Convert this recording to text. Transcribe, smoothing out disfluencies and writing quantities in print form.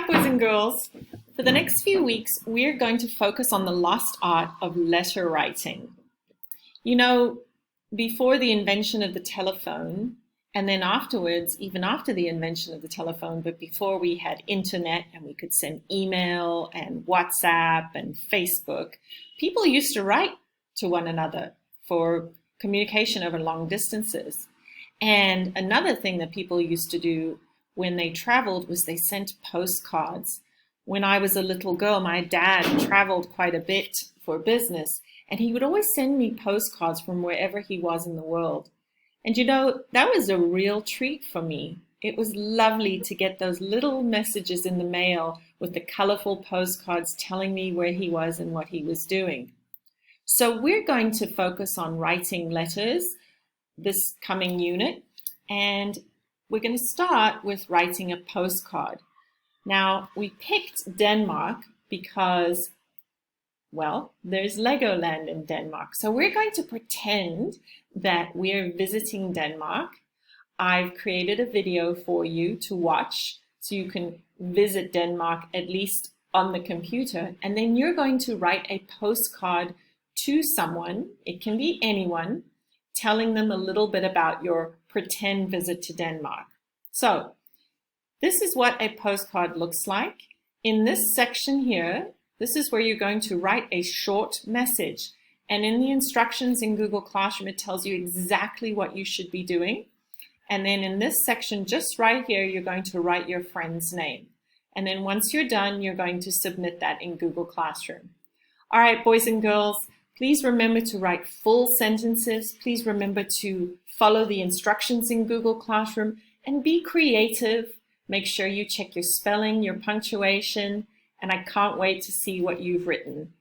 Hi, boys and girls. For the next few weeks, we're going to focus on the lost art of letter writing. You know, before the invention of the telephone, and then afterwards, even after the invention of the telephone, but before we had internet and we could send email and WhatsApp and Facebook, people used to write to one another for communication over long distances. And another thing that people used to do when they traveled was they sent postcards. When I was a little girl, my dad traveled quite a bit for business, and he would always send me postcards from wherever he was in the world. And you know, that was a real treat for me. It was lovely to get those little messages in the mail with the colorful postcards telling me where he was and what he was doing. So we're going to focus on writing letters this coming unit, and we're going to start with writing a postcard. Now, we picked Denmark because, well, there's Legoland in Denmark. So we're going to pretend that we're visiting Denmark. I've created a video for you to watch so you can visit Denmark at least on the computer. And then you're going to write a postcard to someone, it can be anyone, telling them a little bit about your pretend visit to Denmark. So this is what a postcard looks like. In this section here, this is where you're going to write a short message. And in the instructions in Google Classroom, it tells you exactly what you should be doing. And then in this section, just right here, you're going to write your friend's name. And then once you're done, you're going to submit that in Google Classroom. All right, boys and girls, please remember to write full sentences. Please remember to follow the instructions in Google Classroom and be creative. Make sure you check your spelling, your punctuation, and I can't wait to see what you've written.